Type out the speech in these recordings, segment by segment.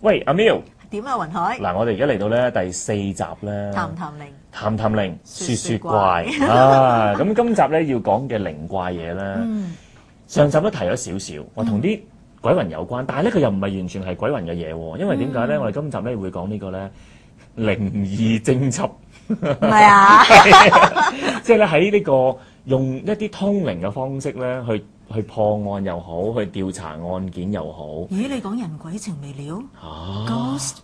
喂，阿 Miu，點啊，雲海？嗱，我哋而家嚟到咧第4集咧，談談靈，談談靈，說說怪說啊！咁今集咧要講嘅靈怪嘢咧，上集都提咗少少，我同啲鬼魂有關，但係咧佢又唔係完全係鬼魂嘅嘢喎，因為點解咧？我哋今集咧會講呢個咧靈異偵緝，唔係啊？即係咧喺呢個用一啲通靈嘅方式咧去破案又好，去調查案件又好。咦，你講人鬼情未了啊 ？Ghost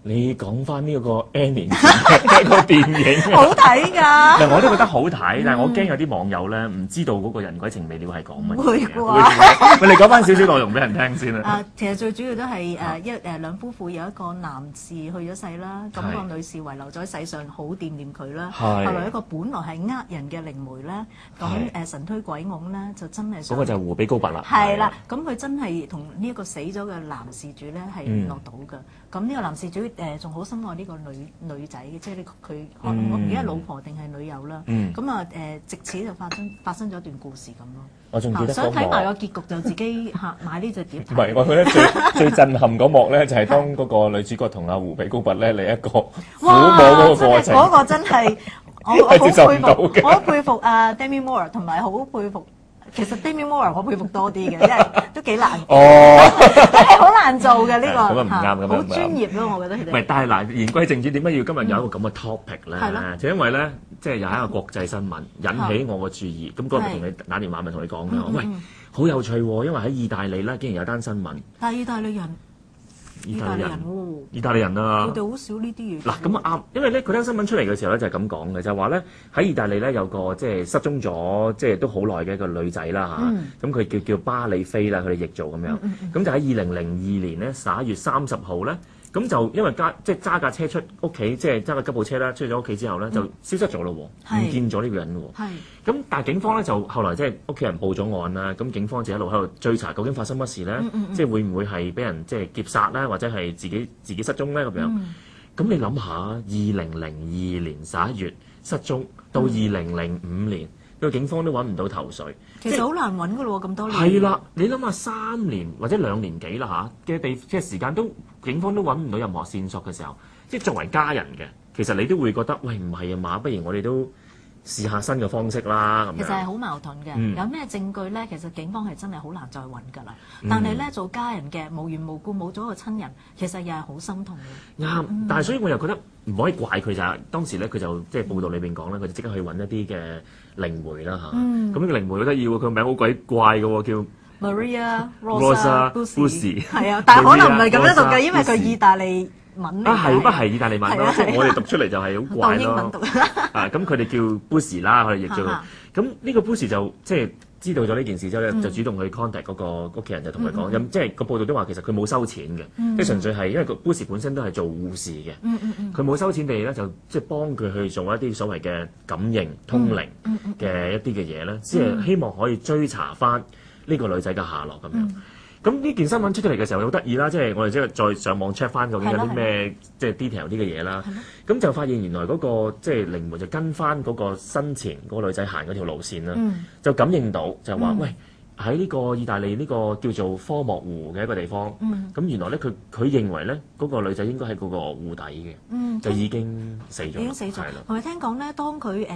你講翻呢個 N 年前嘅一個電影，好睇㗎。嗱，我都覺得好睇，但係我驚有啲網友咧唔知道嗰個人鬼情未了係講乜嘢。會啩喂，你講翻少少內容俾人聽先啦。其實最主要都係兩夫婦有一個男士去咗世啦，咁個女士遺留咗喺世上，好惦念佢啦。係後來一個本來係人嘅靈媒咧，咁神推鬼拱咧，就真係嗰個就係湖比高拔啦。係啦，咁佢真係同呢一個死咗嘅男事主咧係聯絡到嘅。咁呢個男事主仲好深愛呢個女仔嘅，即係佢我唔記得老婆定係女友啦。咁啊藉此就發生咗一段故事咁咯。我仲記得想睇埋個結局就自己買呢隻碟睇。唔係，我覺得最震撼嗰幕咧，就係當嗰個女主角同阿湖比高拔咧嚟一個撫摸嗰個過程。嗰個真係我接受唔到嘅。我好佩服阿 Demi Moore 同埋好佩服。其實 Demi Moore 我佩服多啲嘅，因為都幾難，真係好難做嘅呢個，咁啊唔啱，咁啊唔啱，好專業咯，我覺得佢哋。唔係，但係嗱，言歸正傳，點解要今日有一個咁嘅 topic 咧？就因為咧，即係有一個國際新聞引起我嘅注意。咁嗰日同你打電話咪同你講嘅，喂，好有趣喎！因為喺意大利咧，竟然有單新聞。但係意大利人喎，意大利人啊，佢哋好少呢啲嘢。嗱咁啱，因為咧佢單新聞出嚟嘅時候咧就係咁講嘅，就係話咧喺意大利咧有個即係失蹤咗即係都好耐嘅一個女仔啦嚇，咁佢叫巴里菲啦，佢哋譯做咁樣，咁就喺2002年咧11月30號咧，咁就因為揸架車出屋企，即係揸架吉普車啦，出咗屋企之後咧就消失咗咯喎，唔見咗呢個人咯喎。咁但係警方咧就後來即係屋企人報咗案啦，咁警方就一路喺度追查究竟發生乜事咧，即係會唔會係俾人即係劫殺啦，或者係自己失蹤咧咁樣。咁你諗下，2002年11月失蹤到2005年，個警方都揾唔到頭緒。其實好難揾噶咯喎，咁多年。係啦，你諗下3年或者2年幾啦嚇嘅即係時間都警方都揾唔到任何線索嘅時候，即係作為家人嘅，其實你都會覺得喂唔係啊嘛，不如我哋都試下新嘅方式啦。咁樣其實係好矛盾嘅，有咩證據咧？其實警方係真係好難再揾㗎啦。但係咧，做家人嘅無緣無故冇咗個親人，其實又係好心痛嘅。啱，但係所以我又覺得唔可以怪佢就係當時咧，佢就即係報道裏邊講咧，佢就即刻去揾一啲嘅靈媒啦嚇。咁呢個靈媒好得意喎，佢個名好鬼怪嘅喎，叫 Maria Rosa Bussi。係啊，但係可能唔係咁樣讀嘅，因為佢意大利文嚟係不係意大利文咯？即係我哋讀出嚟就係好怪咯。英文讀咁佢哋叫 Bussi 啦，我哋譯做佢。咁呢個 Bussi 就即係知道咗呢件事之後咧，就主動去 contact 嗰個屋企人，就同佢講。咁即係個報道都話其實佢冇收錢嘅，即係純粹係因為個 Bussi 本身都係做護士嘅。佢冇收錢地咧，就即係幫佢去做一啲所謂嘅感應通靈嘅一啲嘅嘢咧，即係希望可以追查翻呢個女仔嘅下落咁樣。咁呢件新聞出咗嚟嘅時候好得意啦，即係我哋即係再上網 check 翻究竟有啲咩即係 detail 啲嘅嘢啦。咁就發現原來嗰個即係靈媒就跟翻嗰個生前嗰個女仔行嗰條路線啦，就感應到就話喂，喺呢個意大利呢個叫做科莫湖嘅一個地方，咁原來咧佢認為咧嗰個女仔應該喺嗰個湖底嘅，就已經死咗。已經死咗。同埋聽講咧，當佢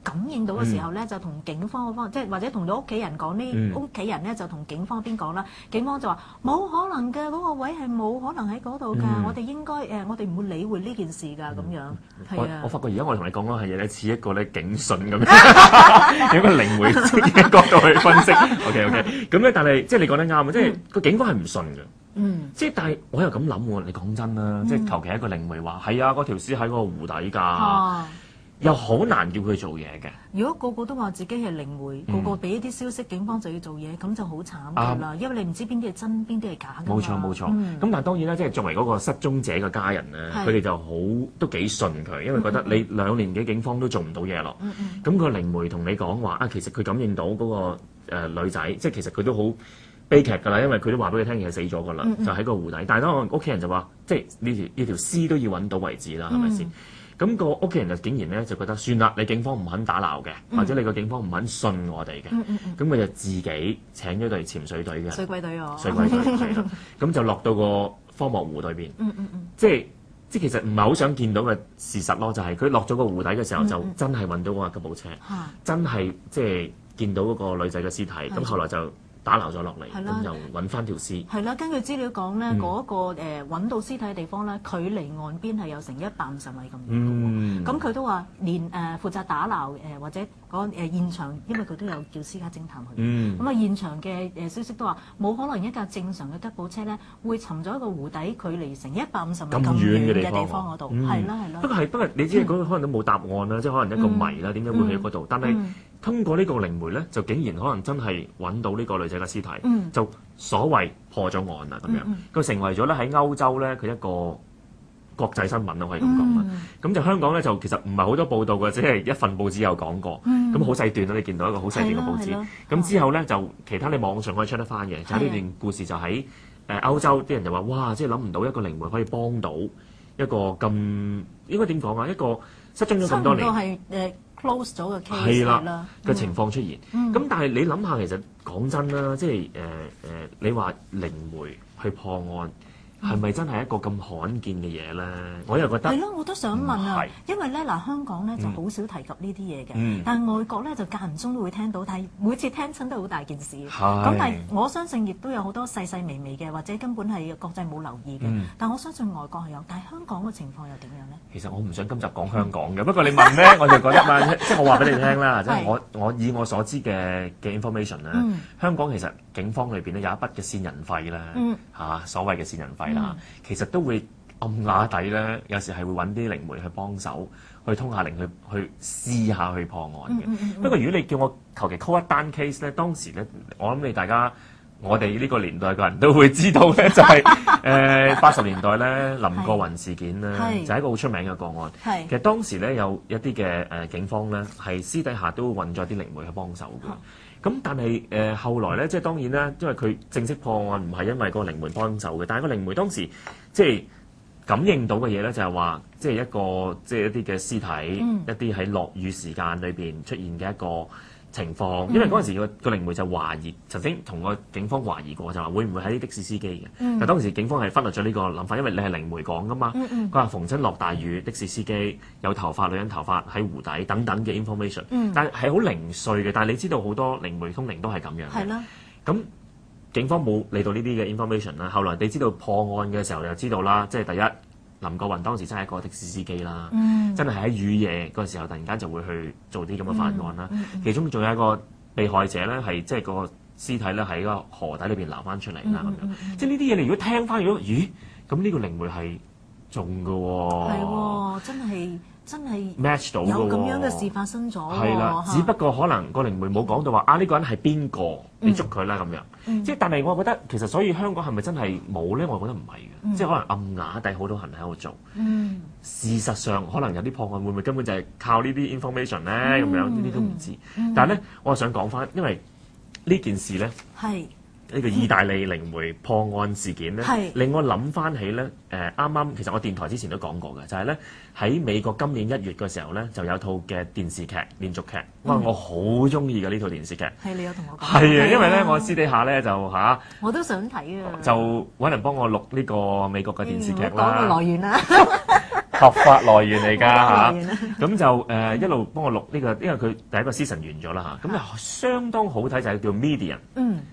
感應到嘅時候咧，就同警方嗰方，即係或者同咗屋企人講，呢屋企人咧就同警方邊講啦。警方就話冇可能嘅，嗰個位係冇可能喺嗰度㗎。我哋應該我哋唔會理會呢件事㗎咁樣。係啊，我發覺而家我同你講嗰係嘢咧，似一個咧警訊咁樣，有個靈媒嘅角度去分析。OK，咁咧，但係即係你講得啱啊，即係個警方係唔信嘅。即係但係我又咁諗喎，你講真啦，即係求其一個靈媒話係啊，嗰條屍喺嗰個湖底㗎。又好難叫佢做嘢嘅。如果個個都話自己係靈媒，個個俾一啲消息，警方就要做嘢，咁就好慘㗎啦。因為你唔知邊啲係真，邊啲係假㗎嘛。冇錯。咁但係當然啦，即係作為嗰個失蹤者嘅家人咧，佢哋就都幾信佢，因為覺得你2年幾警方都做唔到嘢咯。咁個靈媒同你講話啊，其實佢感應到嗰個女仔，即係其實佢都好悲劇㗎啦，因為佢都話俾佢聽，其實死咗㗎啦，就喺個湖底。但係當我屋企人就話，即係呢條屍都要揾到為止啦，係咪先？咁個屋企人就竟然咧就覺得算啦，你警方唔肯打鬧嘅，或者你個警方唔肯信我哋嘅，咁佢就自己請咗隊潛水隊嘅水鬼隊係啦，咁就落到個荒漠湖裏邊，即其實唔係好想見到嘅事實咯，就係佢落咗個湖底嘅時候就真係揾到嗰架吉普車，真係即係見到嗰個女仔嘅屍體，咁後來就打撈咗落嚟，咁就揾翻條屍。係啦，根據資料講咧，嗰個揾到屍體嘅地方咧，距離岸邊係有成150米咁遠嘅喎。咁佢都話連負責打撈或者嗰現場，因為佢都有叫私家偵探去。咁啊現場嘅消息都話，冇可能一架正常嘅吉普車咧會沉咗一個湖底，距離成150米咁遠嘅地方嗰度。係啦。不過你知嗰個可能都冇答案啦，即係可能一個謎啦，點解會去嗰度？但係通過呢個靈媒咧，就竟然可能真係揾到呢個女仔嘅屍體，就所謂破咗案啦咁樣。佢成為咗咧喺歐洲咧佢一個國際新聞咯，可以咁講啦。咁就香港咧就其實唔係好多報道嘅，只係一份報紙有講過。咁好細段啦，你見到一個好細段嘅報紙。咁之後咧就其他你網上可以 check 得翻嘅，就係呢段故事就喺歐洲啲人就話哇，即係諗唔到一個靈媒可以幫到一個咁應該點講啊？一個失蹤咗咁多年，差唔多係close 咗個 case 啦嘅情況出現。咁但係你諗下，其實講真啦，即係你話靈媒去破案，係咪真係一個咁罕見嘅嘢咧？我又覺得係咯，我都想問啊，因為咧嗱，香港咧就好少提及呢啲嘢嘅，但係外國咧就間唔中都會聽到，但係每次聽親都好大件事。咁但係我相信亦都有好多細細微微嘅，或者根本係國際冇留意嘅。但我相信外國係有，但係香港嘅情況又點樣咧？其實我唔想今集講香港嘅，不過你問咧，我就覺得嘛，即係我話俾你聽啦，即係我以我所知嘅 information 咧，香港其實警方裏邊咧有一筆嘅線人費啦，所謂嘅線人費啦，其實都會暗啞底咧，有時係會揾啲靈媒去幫手，去通下靈去試下去破案嘅。不過如果你叫我求其 call 一單 case 咧，當時咧，我諗你大家我哋呢個年代嘅人都會知道咧，就係80年代咧林過雲事件咧，就係一個好出名嘅個案。其實當時咧有一啲嘅警方咧係私底下都揾咗啲靈媒去幫手嘅。咁但係後來咧，即係當然啦，因為佢正式破案唔係因為個靈媒幫手嘅，但係個靈媒當時即係感應到嘅嘢咧，就係話即係一啲嘅屍體，一啲喺落雨時間裏邊出現嘅一個情況。因為嗰陣時個靈媒就懷疑，曾經同個警方懷疑過，就話會唔會係啲的士司機嘅？但當時警方係忽略咗呢個諗法，因為你係靈媒講噶嘛。佢話逢親落大雨，的士司機有頭髮、女人頭髮喺湖底等等嘅 information，但係好零碎嘅。但係你知道好多靈媒通靈都係咁樣嘅。係啦。咁警方冇理到呢啲嘅 information 啦。後來你知道破案嘅時候，就知道啦。即係第一，林過雲當時真係一個的士司機啦，真係喺雨夜嗰時候突然間就會去做啲咁嘅犯案啦。其中仲有一個被害者咧，係即係個屍體咧喺個河底裏邊撈翻出嚟啦咁樣。即係呢啲嘢，你如果聽翻，如果咦咁呢個靈媒係中㗎喎，係喎，真係 match 到有咁樣嘅事發生咗。係啦，只不過可能個靈媒冇講到話呢個人係邊個，你捉佢啦咁樣。即係但係我覺得其實所以香港係咪真係冇咧？我覺得唔係嘅，即係可能暗啞底好多人喺度做。事實上可能有啲破案會唔會根本就係靠呢啲 information 咧咁樣？呢啲都唔知。但係咧，我想講翻，因為呢件事咧係。呢個意大利靈媒破案事件咧，令我諗翻起咧，啱啱其實我電台之前都講過嘅，就係咧喺美國今年1月嘅時候咧，就有套嘅電視劇連續劇，我好中意嘅呢套電視劇。係你有同我講？係啊，因為咧我私底下咧就我都想睇啊，就揾人幫我錄呢個美國嘅電視劇啦。講個來源啦。合法來源嚟㗎嚇，咁就一路幫我錄呢個，因為佢第一個 season 完咗啦嚇，咁就相當好睇，就係叫 Medium，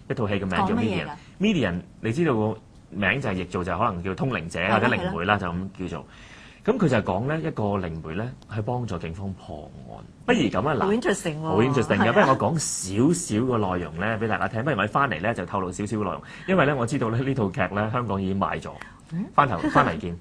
一套戲嘅名叫 Medium。Medium 你知道個名就係譯做就可能叫通靈者或者靈媒啦，就咁叫做。咁佢就係講咧一個靈媒咧去幫助警方破案。不如咁啊嗱，好 interesting 喎，好 interesting 嘅。不如我講少少個內容咧俾大家聽。不如我翻嚟咧就透露少少嘅內容，因為咧我知道咧呢套劇咧香港已經買咗，翻嚟見。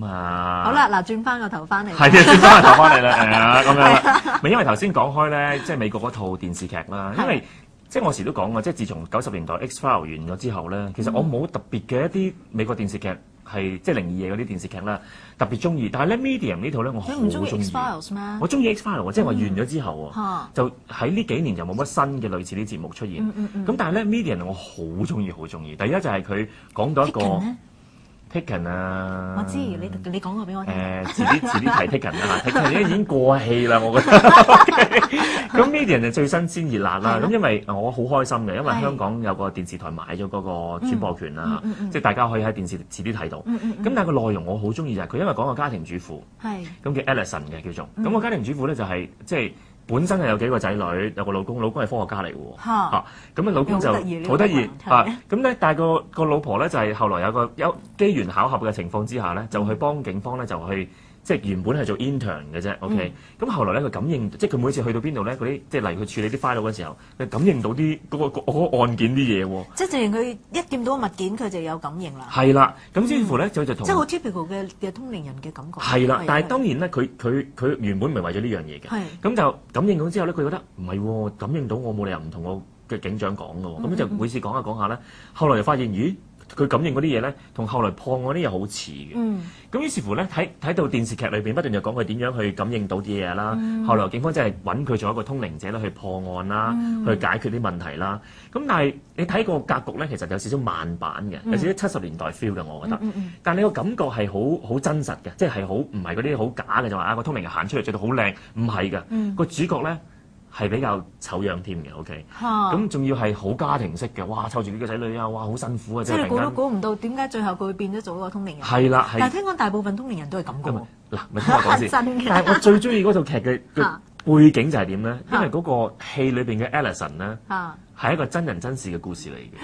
好啦，嗱，轉翻個頭翻嚟，係啊，轉翻個頭翻嚟啦，咁樣啦。咪因為頭先講開咧，即係美國嗰套電視劇啦，因為即係我時都講過，即係自從90年代 X-File 完咗之後咧，其實我冇特別嘅一啲美國電視劇係即係靈異嘢嗰啲電視劇啦，特別中意。但係咧 Medium 呢套咧，我好中意。X-Files 咩？我中意 X-File 即係話完咗之後喎，就喺呢幾年就冇乜新嘅類似啲節目出現。咁但係咧 Medium 我好中意，好中意。第一就係佢講到一個。Taken 啊，我知你講過俾我聽。遲啲提 Taken 啦，Taken 已經過氣啦，我覺得。咁 Medium 就最新鮮熱辣啦。咁因為我好開心嘅，因為香港有個電視台買咗嗰個轉播權啦，即係大家可以喺電視遲啲睇到。咁但係個內容我好中意就係佢，因為講個家庭主婦，咁叫 Alison 嘅叫做。咁個家庭主婦咧就係即係本身係有幾個仔女，有個老公，老公係科學家嚟嘅喎。咁啊老公就好得意啊。咁咧但係個老婆咧就係後來有機緣巧合嘅情況之下咧，就去幫警方咧就去。即係原本係做 intern 嘅啫，OK。咁後來咧，佢感應，即係佢每次去到邊度咧，嗰啲即係例如佢處理啲 file 嗰時候，佢感應到啲嗰個案件啲嘢喎。即係正如佢一見到個物件，佢就有感應啦。係啦，咁似乎咧就同即係好 typical 嘅通靈人嘅感覺。係啦，但係當然咧，佢原本唔係為咗呢樣嘢嘅。咁就感應到之後咧，佢覺得唔係喎，感應到我冇理由唔同我嘅警長講嘅喎。咁就每次講下講下咧，後來就發現咦。佢感應嗰啲嘢咧，同後來破案啲嘢好似嘅。咁於是乎咧，睇到電視劇裏邊不斷就講佢點樣去感應到啲嘢啦。後來警方真係揾佢做一個通靈者啦，去破案啦，去解決啲問題啦。咁但係你睇個格局咧，其實有少少慢版嘅，有少少70年代 feel 嘅，我覺得。但係你個感覺係好真實嘅，即係好唔係嗰啲好假嘅，就話個通靈人行出嚟着到好靚，唔係㗎。個主角咧。係比較醜樣添嘅 ，OK，咁仲要係好家庭式嘅，哇，湊住呢個仔女啊，哇，好辛苦啊，即係你估都估唔到點解最後佢會變咗做一個通靈人。係啦，但係聽講大部分通靈人都係咁嘅喎。嗱，咪聽我講先。真嘅。但係我最中意嗰套劇嘅背景就係點咧？因為嗰個戲裏邊嘅 Alison 咧，係一個真人真事嘅故事嚟嘅。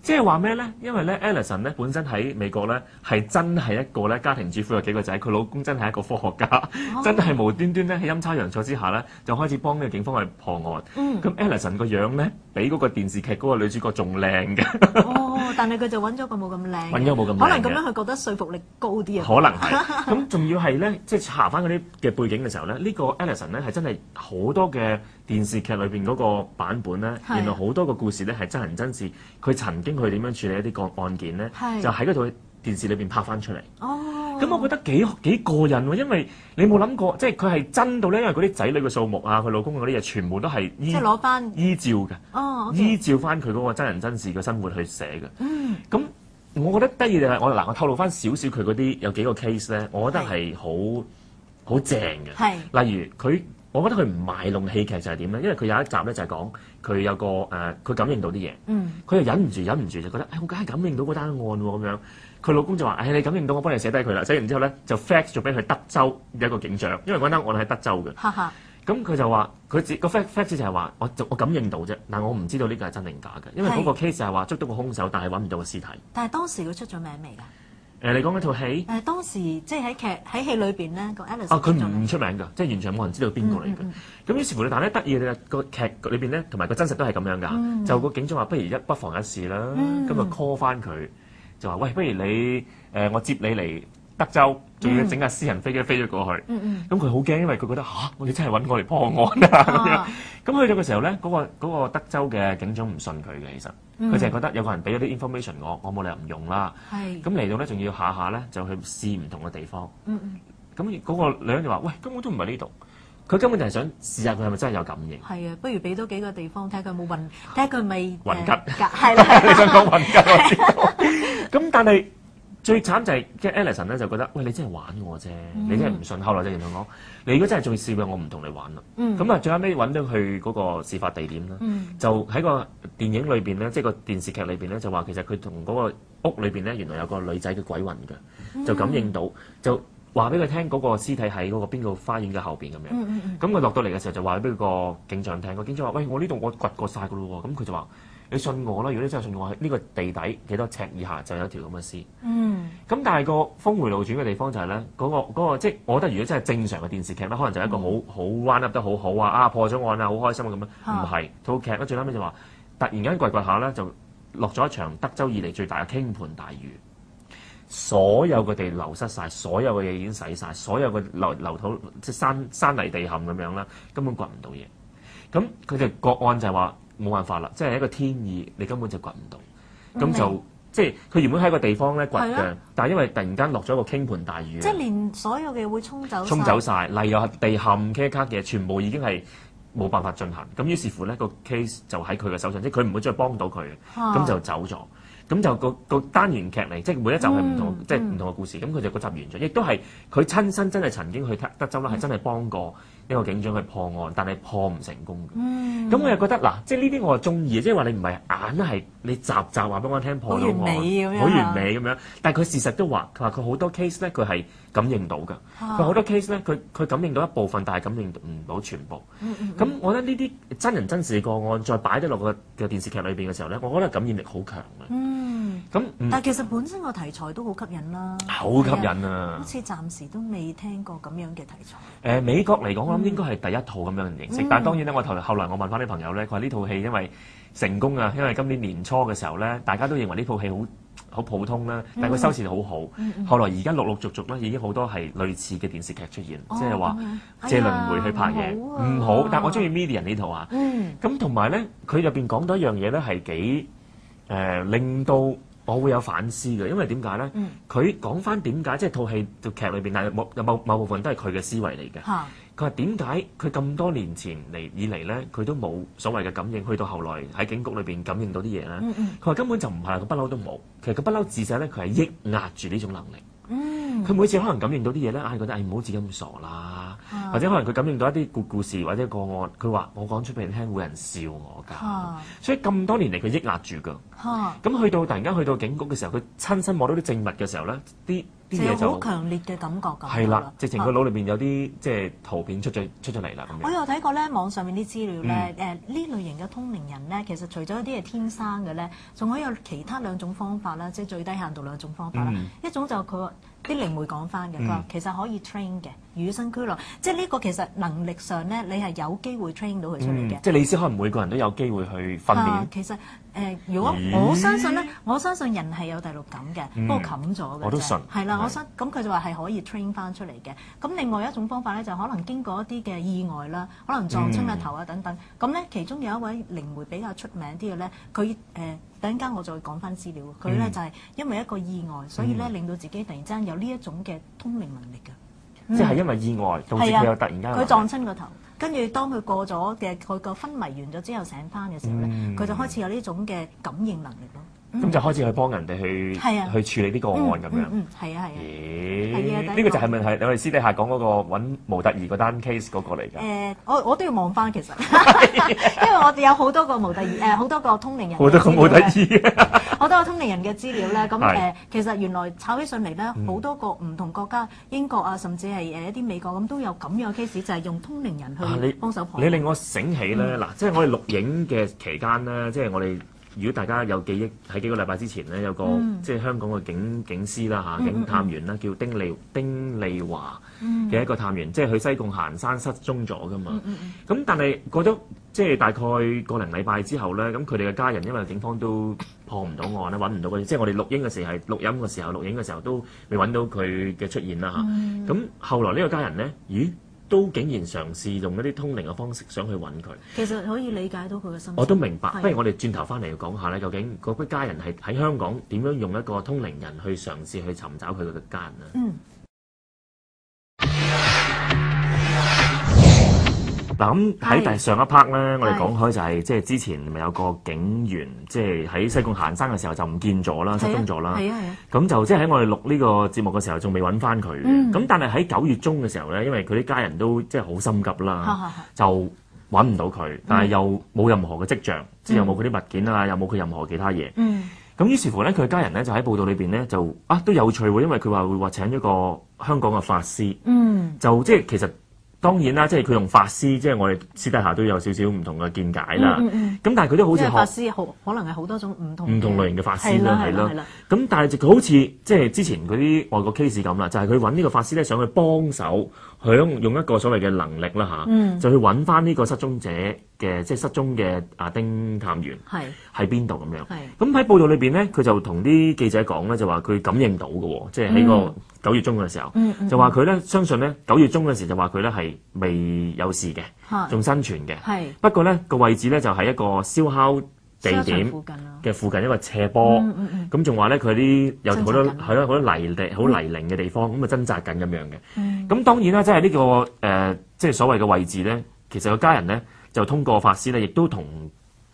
即係話咩咧？因為咧 Alison 咧本身喺美國咧係真係一個咧家庭主婦，有幾個仔，佢老公真係一個科學家，真係無端端咧喺陰差陽錯之下咧就開始幫呢個警方去破案。咁 Alison 個樣咧比嗰個電視劇嗰個女主角仲靚嘅。哦，但係佢就揾咗個冇咁靚。揾咗冇咁靚。可能咁樣佢覺得說服力高啲啊。可能係。咁仲要係咧，即係查翻嗰啲嘅背景嘅時候咧，呢個 Alison 咧係真係好多嘅電視劇裏邊嗰個版本咧，原來好多個故事咧係真人真事，佢曾經去點樣處理一啲個案件咧，就喺嗰套電視裏邊拍翻出嚟。哦，咁我覺得幾過癮喎，因為你冇諗過，即係佢係真到咧，因為嗰啲仔女嘅數目啊，佢老公嗰啲嘢全部都係即係攞翻依照嘅。哦，依照翻佢嗰個真人真事嘅生活去寫嘅。嗯，咁我覺得得意就係我透露翻少少佢嗰啲有幾個 case 咧，我覺得係好正嘅。係，例如佢。我覺得佢唔賣弄戲劇就係點咧？因為佢有一集咧就係講佢有個佢感應到啲嘢，佢又忍唔住就覺得，我梗係感應到嗰單案喎咁樣。佢老公就話，你感應到，我幫你寫低佢啦。寫完之後咧就 fax 咗俾佢德州嘅一個警長，因為嗰單案喺德州嘅。咁佢就話佢個 fax 就係話我感應到啫，但我唔知道呢個係真定假嘅，因為嗰個 case 係話捉到個兇手，但係揾唔到個屍體。但係當時佢出咗名未㗎？你講嗰套戲？當時即係喺戲裏邊咧，個 Alison 佢唔出名㗎，即係完全冇人知道邊個嚟嘅。咁於是乎，但係咧得意嘅個劇裏邊咧，同埋個真實都係咁樣㗎。就個警長話：不妨一試啦。咁就 call 翻佢，就話：喂，不如你我接你嚟德州，仲要整架私人飛機飛咗過去。咁佢好驚，因為佢覺得我哋真係揾我嚟破案啊咁樣。咁去到嘅時候咧，嗰個德州嘅警長唔信佢嘅，其實。佢就係覺得有個人俾咗啲 information 我冇理由唔用啦。咁嚟到咧，仲要下下咧就去試唔同嘅地方。咁嗰個女人就話：喂，根本都唔係呢度。佢根本就係想試下佢係咪真係有感應。係啊，不如俾多幾個地方睇下佢有冇睇下佢咪混吉。係啦，你想講混吉我知道。咁但係最慘就係即係 Alison 咧就覺得：喂，你真係玩我啫，你真係唔信。後來就同我講：你如果真係仲試嘅，我唔同你玩啦。咁最後尾揾到佢嗰個事發地點啦，就喺個電影裏邊咧，即係個電視劇裏邊咧，就話其實佢同嗰個屋裏邊咧，原來有個女仔嘅鬼魂嘅，就感應到，就話俾佢聽嗰個屍體喺嗰個邊個花園嘅後邊咁樣。咁佢落到嚟嘅時候就話俾個警長聽，個警長話：喂，我呢度我掘過晒㗎咯喎。咁佢就話：你信我啦，如果你真係信我，呢個地底幾多尺以下就有條咁嘅屍。咁但係個峰迴路轉嘅地方就係咧，嗰個即係我覺得如果真係正常嘅電視劇咧，可能就係一個好 run up 得好好啊，破咗案啊，好開心啊咁樣。唔係套劇咧，最後尾就話突然間掘下咧，就落咗一場德州以嚟最大嘅傾盆大雨，所有嘅地流失晒，所有嘅嘢已經洗晒，所有嘅流土即係山泥地陷咁樣啦，根本掘唔到嘢。咁佢哋個案就係話冇辦法啦，即係一個天意，你根本就掘唔到。咁就即係佢原本喺個地方咧掘嘅，但係因為突然間落咗個傾盆大雨，即係連所有嘅會沖走晒，例如地陷嘅嘢全部已經係冇辦法進行。咁於是乎咧個 case 就喺佢嘅手上，即係佢唔會再幫到佢，咁就走咗。咁就個單元劇嚟，即係每一集係唔同，即係唔同嘅故事。咁佢就嗰集完咗，亦都係佢親身真係曾經去德州啦，係真係幫過呢個警長去破案，但係破唔成功嘅。咁我又覺得嗱，即係呢啲我係中意，即係話你唔係硬係你集話俾我聽破到案，好完美咁樣。但係佢事實都話，佢話佢好多 case 咧，佢係感應到㗎。佢好多 case 咧，佢感應到一部分，但係感應唔到全部。咁我覺得呢啲真人真事嘅個案，再擺得落個電視劇裏邊嘅時候咧，我覺得感染力好強嘅。但係其實本身個題材都好吸引啦，好吸引啊！好似暫時都未聽過咁樣嘅題材。美國嚟講，我諗應該係第一套咁樣嘅形式。但係當然咧，後來我問翻啲朋友咧，佢話呢套戲因為成功啊，因為今年年初嘅時候咧，大家都認為呢套戲好普通啦，但係佢收視好好。後來而家陸陸續續咧，已經好多係類似嘅電視劇出現，即係話借輪迴去拍嘢，唔好。但係我中意 Medium 呢套啊。咁同埋咧，佢入邊講到一樣嘢咧，係幾令到我會有反思嘅，因為點解咧？佢講翻點解，即係套戲套劇裏邊，但係有某部分都係佢嘅思維嚟嘅。佢話點解佢咁多年前以嚟咧，佢都冇所謂嘅感應，去到後來喺警局裏邊感應到啲嘢咧。佢話根本就唔係，佢不嬲都冇。其實佢不嬲自細咧，佢係抑壓住呢種能力。佢每次可能感應到啲嘢咧，覺得唔好自己咁傻啦，或者可能佢感應到一啲故事或者個案，佢話我講出俾你聽，會有人笑我㗎。所以咁多年嚟，佢抑壓住㗎。咁突然間去到警局嘅時候，佢親身摸到啲證物嘅時候咧，啲嘢就好強烈嘅感覺㗎。係啦，直情佢腦裏邊有啲即係圖片出咗嚟啦。我有睇過咧，網上面啲資料咧，呢類型嘅通靈人咧，其實除咗一啲係天生嘅咧，仲可以有其他兩種方法啦，即係最低限度兩種方法啦。一種就佢啲靈媒講翻嘅，佢話其實可以 train 嘅，與生俱來，即係呢個其實能力上咧，你係有機會 train 到佢出嚟嘅。即係你意思可能每個人都有機會去訓練。其實如果我相信咧，我相信人係有第六感嘅，不過冚咗嘅。我都信。係啦，咁佢就話係可以 train 翻出嚟嘅。咁另外一種方法咧，就可能經過一啲嘅意外啦，可能撞親個頭啊等等。咁咧，其中有一位靈媒比較出名啲嘅咧，佢等陣間我再講翻資料。佢咧就係因為一個意外，所以咧令到自己突然之間有呢一種嘅通靈能力嘅。即係因為意外導致佢有突然間。佢撞親個頭。跟住當佢過咗嘅佢個昏迷完咗之後醒翻嘅時候咧，佢就開始有呢種嘅感應能力咯。咁就開始去幫人哋去處理啲個案咁樣。係啊。咦？呢個就係咪係我哋私底下講嗰個揾模特兒嗰單 case 嗰個嚟㗎？我都要望翻其實，因為我哋有好多個模特兒好多個通靈人。好多個模特兒。好多個通靈人嘅資料咧，咁其實原來炒起上嚟咧，好多個唔同國家，英國啊，甚至係一啲美國咁都有咁樣嘅 case，就係用通靈人去幫手破。你令我醒起咧，嗱，即係我哋錄影嘅期間咧，即係我哋。如果大家有記憶，喺幾個禮拜之前咧，有個即係香港嘅警司啦嚇，警探員啦，叫丁利華嘅一個探員，即係去西貢行山失蹤咗噶嘛。咁但係過咗即係大概個零禮拜之後咧，咁佢哋嘅家人因為警方都破唔到案啦，揾唔到佢，即係我哋錄音嘅時候錄影嘅時候都未揾到佢嘅出現啦嚇。咁後來呢個家人咧，咦？都竟然嘗試用一啲通靈嘅方式想去揾佢，其實可以理解到佢嘅心情。我都明白，不如我哋轉頭翻嚟講下咧，究竟嗰班家人係喺香港點樣用一個通靈人去嘗試去尋找佢嘅家人啊？嗱咁喺上一 part 咧，我哋講開就係即係之前咪有個警員，即係喺西貢行山嘅時候就唔見咗啦，失蹤咗啦。咁就即係喺我哋錄呢個節目嘅時候，仲未揾翻佢。咁但係喺9月中嘅時候咧，因為佢啲家人都即係好心急啦，就揾唔到佢，但係又冇任何嘅跡象，即係又冇佢啲物件啊，又冇佢任何其他嘢。咁於是乎咧，佢家人咧就喺報道裏邊咧就都有趣喎，因為佢會話請咗個香港嘅法師，就即係其實。當然啦，即係佢用法師，即係我哋私底下都有少少唔同嘅見解啦。咁但係佢都好似法師可能係好多種唔同類型嘅法師啦，係啦。咁但係佢好似即係之前嗰啲外國 case 咁啦，就係佢揾呢個法師咧，想去幫手，用一個所謂嘅能力啦嚇，就去揾翻呢個失蹤者嘅即係失蹤嘅丁探員喺邊度咁樣。咁喺報道裏邊咧，佢就同啲記者講咧，就話佢感應到嘅喎，即係喺個9月中嘅時候，就話佢咧相信咧9月中嘅時就話佢咧係未有事嘅，仲生存嘅。不過咧個位置咧就係一個燒烤地點嘅附近一個斜坡，咁仲話咧佢啲有好多係咯好多泥濘嘅地方，咁啊掙扎緊咁樣嘅。咁當然啦，即係呢個即係所謂嘅位置咧，其實個家人咧就通過法師咧，亦都同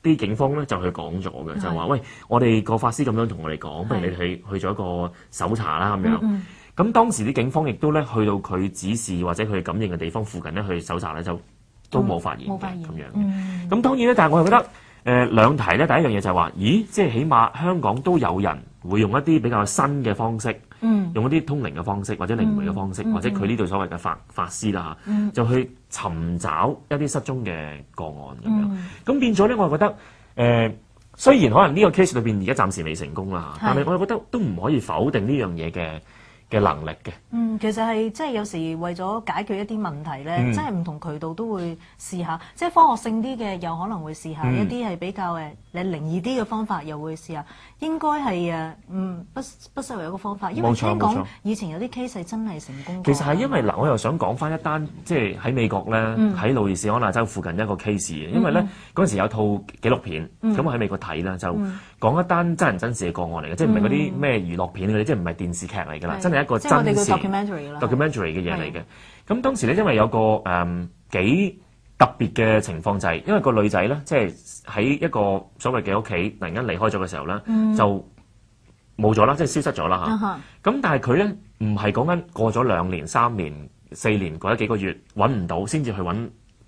啲警方咧就去講咗嘅，就話喂，我哋個法師咁樣同我哋講，不如你哋去做一個搜查啦咁樣。咁當時啲警方亦都咧去到佢指示或者佢感應嘅地方附近咧去搜查咧，就都冇發現嘅咁樣。咁當然咧，但係我又覺得兩題咧，第一樣嘢就係話，咦，即係起碼香港都有人會用一啲比較新嘅方式，用一啲通靈嘅方式或者靈媒嘅方式，或者佢呢度所謂嘅法師啦嚇，就去尋找一啲失蹤嘅個案咁樣。咁變咗咧，我覺得雖然可能呢個 case 裏邊而家暫時未成功啦，但係我覺得都唔可以否定呢樣嘢嘅能力嘅。其實係即係有時為咗解決一啲問題咧，即係唔同渠道都會試下，即係科學性啲嘅又可能會試下，一啲係比較你靈異啲嘅方法又會試下。應該係不失為一個方法，因為聽講以前有啲 case 係真係成功。其實係因為嗱，我又想講翻一單，即係喺美國咧，喺路易斯安那州附近一個 case 嘅，因為咧嗰陣時有套紀錄片，咁我喺美國睇啦，就講一單真人真事嘅個案嚟嘅，即係唔係嗰啲咩娛樂片嗰啲，即係唔係電視劇嚟㗎啦，真係一個真事 documentary 嘅嘢嚟嘅。咁當時咧，因為有個幾特別嘅情況就係，因為個女仔咧，即係喺一個所謂嘅屋企突然間離開咗嘅時候咧，就冇咗啦，即係消失咗啦嚇。咁但係佢咧唔係講緊過咗2年、3年、4年過咗幾個月揾唔到，先至去揾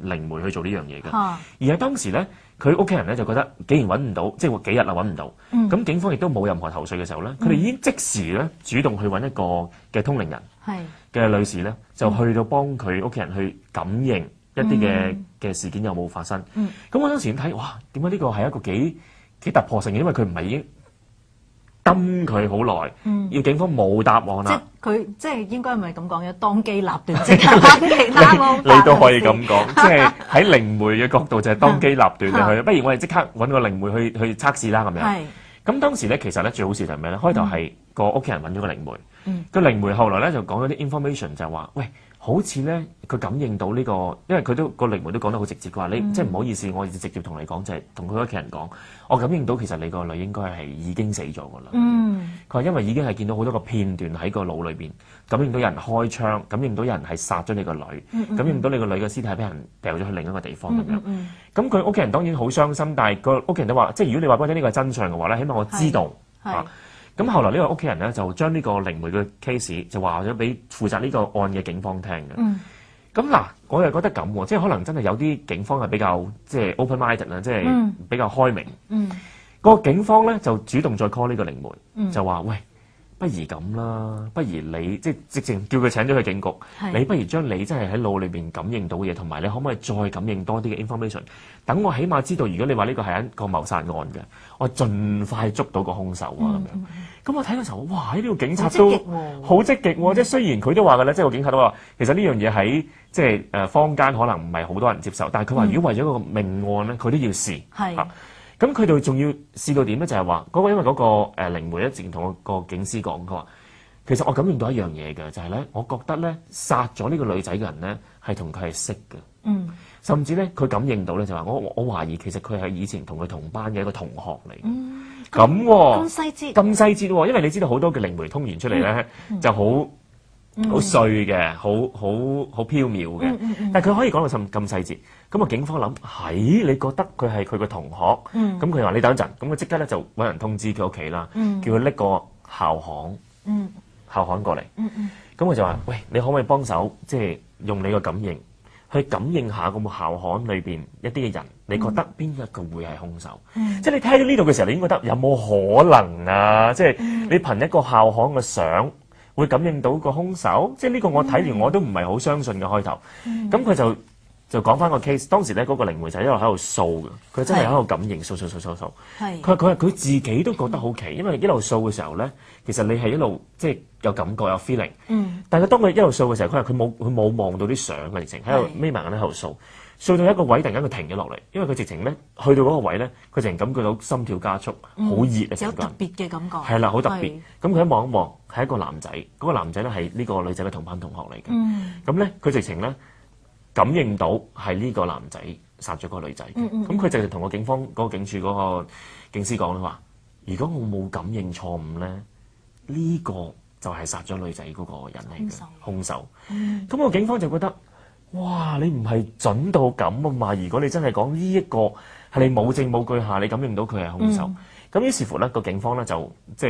靈媒去做呢樣嘢嘅，而係當時咧，佢屋企人咧就覺得，既然揾唔到，即係幾日啦揾唔到，咁警方亦都冇任何頭緒嘅時候咧，佢哋已經即時咧主動去揾一個嘅通靈人嘅女士咧，就去到幫佢屋企人去感應一啲嘅事件有冇發生。咁我當時睇，哇，點解呢個係一個幾突破性嘅？因為佢唔係已經蹲佢好耐，要警方冇答案啦。佢即係應該唔係咁講嘅，當機立斷即刻揾其他方法。你都可以咁講，即係喺靈媒嘅角度就係當機立斷去，不如我哋即刻揾個靈媒去測試啦咁樣。咁當時咧，其實咧最好笑就係咩咧？開頭係個屋企人揾咗個靈媒，個靈媒後來咧就講咗啲 information 就係話，喂，好似咧佢感應到呢個，因為佢都個靈媒都講得好直接，佢話你即係唔好意思，我直接同你講，就係同佢屋企人講，我感應到其實你個女應該係已經死咗㗎啦。佢話因為已經係見到好多個片段喺個腦裏邊，感應到有人開槍，感應到有人係殺咗你個女，感應到你個女嘅屍體俾人掉咗去另一個地方咁樣。咁佢屋企人當然好傷心，但係個屋企人都話，即係如果你話俾我聽呢個係真相嘅話咧，起碼我知道啊。咁後來呢個屋企人咧就將呢個靈媒嘅 case 就話咗俾負責呢個案嘅警方聽嘅。咁嗱，我又覺得咁喎，即係可能真係有啲警方係比較即係 open-minded 啦，即係比較開明。個警方咧就主動再 call 呢個靈媒，就話喂，不如咁啦，不如你即係直情叫佢請咗去警局，你不如將你真係喺腦裏邊感應到嘅嘢，同埋你可唔可以再感應多啲嘅 information，等我起碼知道，如果你話呢個係一個謀殺案嘅，我盡快捉到個兇手啊咁樣。咁我睇嘅時候，哇！呢個警察都好積極喎，即係雖然佢都話嘅咧，即係個警察都話，其實呢樣嘢喺即係坊間可能唔係好多人接受，但係佢話如果為咗個命案咧，佢都要試。咁佢哋仲要試到點咧？就係話嗰個因為嗰個靈媒一直同個警司講，佢話其實我感應到一樣嘢嘅，就係咧，我覺得咧殺咗呢個女仔嘅人咧係同佢係識嘅，甚至咧佢感應到咧就話我懷疑其實佢係以前同佢同班嘅一個同學嚟。咁咁細節，咁細節喎，因為你知道好多嘅靈媒通完出嚟咧就好碎嘅，好飄渺嘅，但係佢可以講到咁細節。咁啊，警方諗係你覺得佢係佢個同學，咁佢話你等一陣，咁佢即刻咧就揾人通知佢屋企啦，叫佢拎個校刊過嚟。咁佢就話：喂，你可唔可以幫手，即係用你個感應去感應下個校刊裏邊一啲嘅人，你覺得邊一個會係兇手？即係你睇到呢度嘅時候，你應該覺得有冇可能啊？即係你憑一個校刊嘅相會感應到個兇手？即係呢個我睇完我都唔係好相信嘅開頭。咁佢就講翻個 case， 當時咧嗰個靈媒就一路喺度掃嘅，佢真係喺度感應掃。佢話佢自己都覺得好奇，因為一路掃嘅時候咧，其實你係一路即係有感覺有 feeling。但係當佢一路掃嘅時候，佢話佢冇望到啲相嘅，直情喺度眯埋眼喺度掃到一個位，突然間佢停咗落嚟，因為佢直情咧去到嗰個位咧，佢直情感覺到心跳加速，好熱啊！有特別嘅感覺。係啦，好特別。咁佢一望一望，係一個男仔，嗰個男仔咧係呢個女仔嘅同班同學嚟嘅。咁咧佢直情咧感應到係呢個男仔殺咗個女仔。咁佢就同個警方嗰個警署嗰個警司講啦，話如果我冇感應錯誤咧，呢個就係殺咗女仔嗰個人嚟嘅兇手。咁個警方就覺得哇！你唔係準到咁啊嘛！如果你真係講呢一個係你冇證冇據下，你感應到佢係兇手，咁於是乎咧個警方咧就即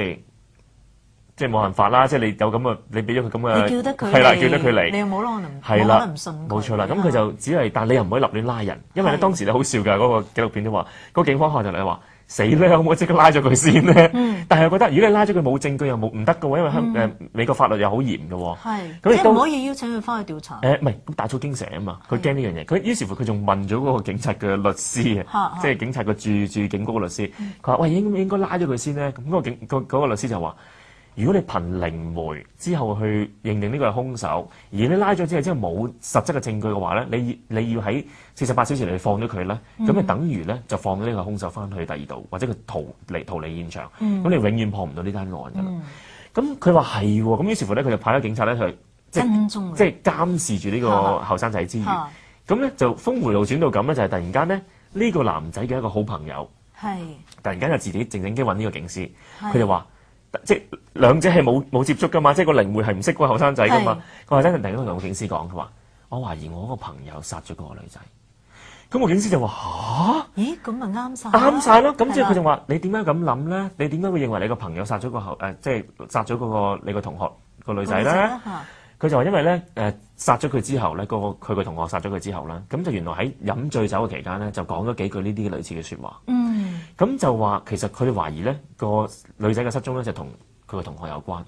係冇辦法啦，即係你有咁嘅，你俾咗佢咁嘅，你叫得佢係啦，叫得佢嚟，你又冇可能，係啦，唔信佢。冇錯啦。咁佢就只係，但你又唔可以立亂拉人，因為咧當時咧好笑㗎，嗰個紀錄片都話，個警方可能就嚟話死啦，可唔可以即刻拉咗佢先咧？但係我覺得如果你拉咗佢冇證據又冇唔得㗎喎，因為美國法律又好嚴㗎喎。係，咁即係唔可以邀請佢翻去調查。唔係，咁打草驚蛇啊嘛，佢驚呢樣嘢。佢於是乎佢仲問咗嗰個警察嘅律師啊，即係警察個駐警局嘅律師，佢話：喂，應該拉咗佢先咧。咁嗰個律師就話：如果你憑靈媒之後去認定呢個係兇手，而你拉咗之後冇實質嘅證據嘅話咧，你要喺48小時內放咗佢咧，咁就等於咧就放咗呢個兇手翻去第二度，或者佢逃離現場，咁你永遠破唔到呢單案㗎啦。咁佢話係喎，咁於是乎咧佢就派咗警察咧去即係監視住呢個後生仔之餘，咁咧就峰迴路轉到咁咧，就係突然間咧呢個男仔嘅一個好朋友，突然間就自己靜靜雞揾呢個警司，佢就話。即係兩者係冇接觸噶嘛，即係個靈媒係唔識嗰個後生仔噶嘛。個後生仔突然間同個警司講，佢話：我懷疑我個朋友殺咗嗰個女仔。咁個警司就話：吓？咦，咁咪啱晒？啱晒咯。咁即係佢就話：你點解咁諗咧？你點解會認為你個朋友殺咗即係殺咗嗰個你個同學個女仔咧？佢就話因為咧殺咗佢之後咧，佢個同學殺咗佢之後咧，咁就原來喺飲醉酒嘅期間咧，就講咗幾句呢啲類似嘅説話。咁就話其實佢哋懷疑咧個女仔嘅失蹤咧就同佢個同學有關。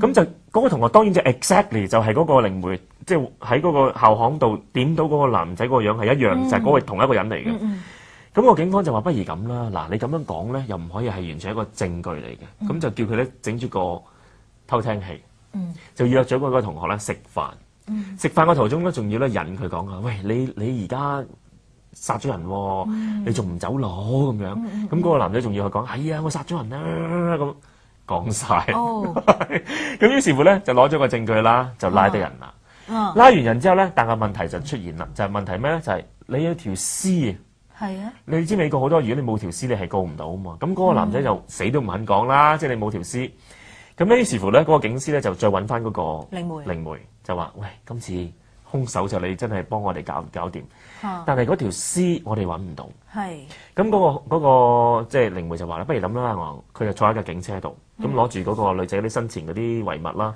咁就嗰個同學當然就 exactly 就係嗰個靈媒，即係喺嗰個校巷度點到嗰個男仔嗰個樣係一樣，就係嗰個同一個人嚟嘅。咁個警方就話不如咁啦，嗱你咁樣講咧又唔可以係完全一個證據嚟嘅，咁就叫佢咧整住個偷聽器。就約咗嗰個同學咧食飯，食飯嘅途中咧仲要咧引佢講啊，喂你而家殺咗人喎，你仲唔走佬咁樣？咁嗰個男仔仲要佢講，係啊，我殺咗人啦，咁講晒。咁於是乎咧就攞咗個證據啦，就拉得人啦。拉完人之後咧，但係問題就出現啦，就係問題咩咧？就係你有條屍啊。係啊。你知美國好多，如果你冇條屍，你係告唔到啊嘛。咁嗰個男仔就死都唔肯講啦，即係你冇條屍。咁於是乎咧，嗰個警司咧就再揾翻嗰個靈媒，就話：喂，今次兇手就你真係幫我哋搞掂，但係嗰條屍我哋揾唔到。咁嗰個即係靈媒就話啦，不如諗啦，佢就坐喺架警車度，咁攞住嗰個女仔啲生前嗰啲遺物啦，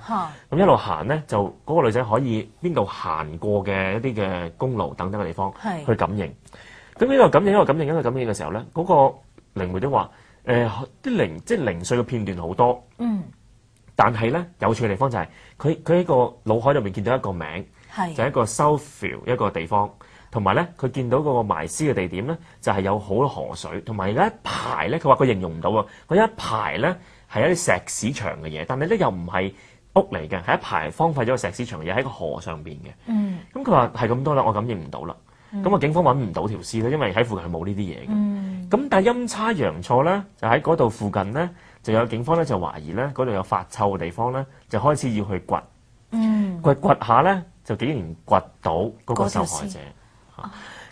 咁一路行咧，就嗰個女仔可以邊度行過嘅一啲嘅公路等等嘅地方去感應。咁呢個感應嘅時候咧，嗰個靈媒都話：啲即係零碎嘅片段好多。但係咧，有趣嘅地方就係佢喺個腦海入面見到一個名，就係一個 Southfield 一個地方，同埋咧佢見到嗰個埋屍嘅地點咧，就係有好多河水，同埋有一排咧，佢話佢形容唔到喎，佢有一排咧係一啲石屎牆嘅嘢，但係咧又唔係屋嚟嘅，係一排荒廢咗個石屎牆嘅嘢喺個河上邊嘅。咁佢話係咁多啦，我感應唔到啦。咁警方揾唔到條屍咧，因為喺附近係冇呢啲嘢嘅。咁但係陰差陽錯咧，就喺嗰度附近咧。就有警方咧就懷疑咧嗰度有發臭嘅地方咧，就開始要去掘，掘下咧就竟然掘到嗰個受害者。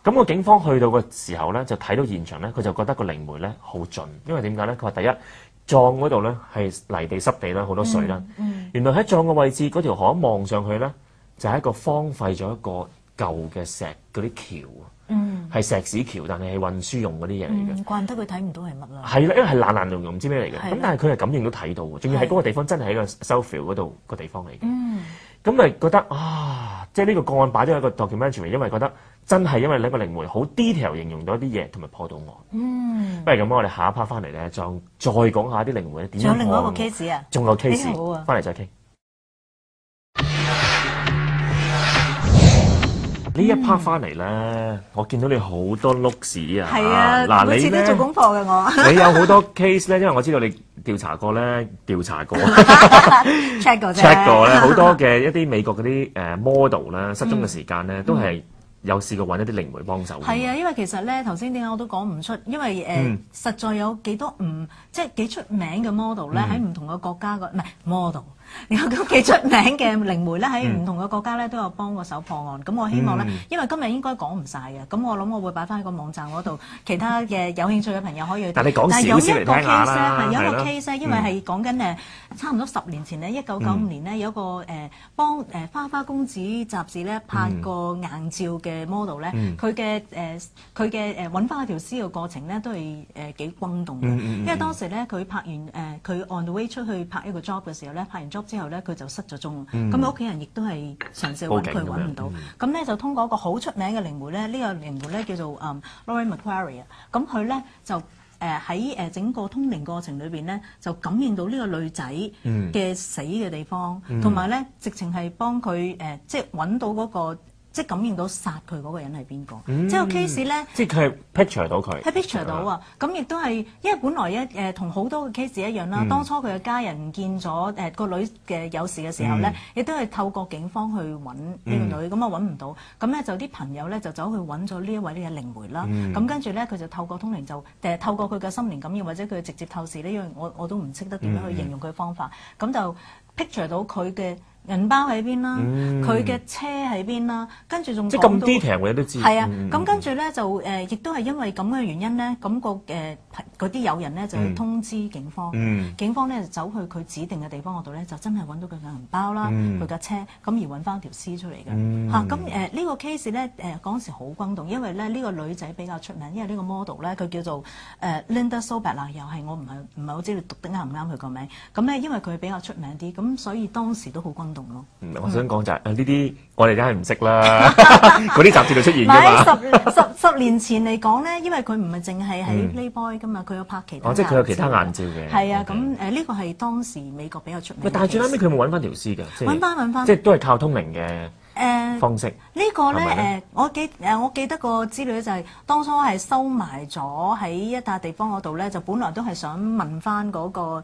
咁個警方去到個時候咧，就睇到現場咧，佢就覺得個靈媒咧好盡，因為點解咧？佢話第一撞嗰度咧係泥地濕地啦，好多水啦。原來喺撞嘅位置嗰條河望上去咧，就係一個荒廢咗一個舊嘅石嗰啲橋啊。係石屎橋，但係係運輸用嗰啲嘢嚟嘅。怪唔得佢睇唔到係乜啦。係啦，因為係爛溶溶，唔知咩嚟嘅。咁但係佢係感應到睇到喎，仲要喺嗰個地方真係喺個 Southfield 嗰度個地方嚟嘅。咁咪覺得啊，即係呢個個案擺咗喺個 documentary，因為覺得真係因為呢個靈媒好 detail 形容到一啲嘢，同埋破到案。不如咁，我哋下一 part 翻嚟咧，再講下啲靈媒點樣破案。仲有另外一個 case 啊？仲有 case，翻嚟再傾。呢一 part 翻嚟咧，我見到你好多碌屎啊！係啊，嗱，每次都做功課嘅我。你有好多 case 咧，因為我知道你調查過 check 過咧，好多嘅一啲美國嗰啲model 咧失蹤嘅時間咧，都係有試過揾一啲靈媒幫手。係啊，因為其實咧頭先點解我都講唔出，因為實在有幾多即係幾出名嘅 model 咧喺唔同嘅國家唔係 model。有個幾出名嘅靈媒咧，喺唔同嘅國家咧都有幫過手破案。咁我希望咧，因為今日應該講唔晒嘅，咁我諗我會擺翻喺個網站嗰度，其他嘅有興趣嘅朋友可以去。但你講少少嚟聽下啦。有一個 case 咧，因為係講緊差唔多10年前咧，1995年咧有一個幫花花公子雜誌咧拍個硬照嘅 model 咧，佢嘅揾翻條屍嘅過程咧都係幾轟動嘅，因為當時咧佢拍完佢 on the way 出去拍一個 job 嘅時候咧，拍完 job 之後咧佢就失咗蹤，咁屋企人亦都係嘗試揾佢揾唔到，咁咧就通過一個好出名嘅靈媒咧，呢個靈媒咧叫做Laurie Macquarie 啊，咁佢咧就喺整個通靈過程裏邊咧，就感應到呢個女仔嘅死嘅地方，同埋咧直情係幫佢即係揾到嗰個。即係感應到殺佢嗰個人係邊個？即係個 case 咧，即係佢 picture 到佢，係 picture 到啊！咁亦都係，因為本來同好多嘅 case 一樣啦。當初佢嘅家人唔見咗個女嘅有事嘅時候咧，亦都係透過警方去揾呢個女，咁啊揾唔到，咁咧就啲朋友咧就走去揾咗呢一位呢個靈媒啦。咁跟住咧佢就透過通靈就透過佢嘅心靈感應或者佢直接透視呢樣，我都唔識得點樣去形容佢嘅方法，咁就 picture 到佢嘅銀包喺邊啦，佢嘅車喺邊啦，跟住仲即係咁 detail 我都知。係啊，咁跟住咧就亦都係因為咁嘅原因咧，咁嗰啲友人咧就去通知警方，警方咧就走去佢指定嘅地方嗰度咧，就真係揾到佢嘅銀包啦，佢架車，咁而揾翻條屍出嚟嘅嚇。咁呢個 case 咧嗰陣時好轟動，因為咧呢個女仔比較出名，因為呢個 model 咧佢叫做Linda Sobek 啦，又係我唔係好知你讀得啱唔啱佢個名。咁咧因為佢比較出名啲，咁所以當時都好轟動咯。我想講就係呢啲我哋梗係唔識啦，嗰啲雜誌度出現㗎嘛。十年前嚟講咧，因為佢唔係淨係喺 Playboy 㗎嘛，佢有拍其他。即係佢有其他硬照嘅。係啊，咁呢個係當時美國比較出名。但係最後尾佢冇揾翻條屍㗎，揾翻，即係都係靠通靈嘅。方式呢個咧我記得個資料就係當初係收埋咗喺一笪地方嗰度咧，就本來都係想問翻嗰個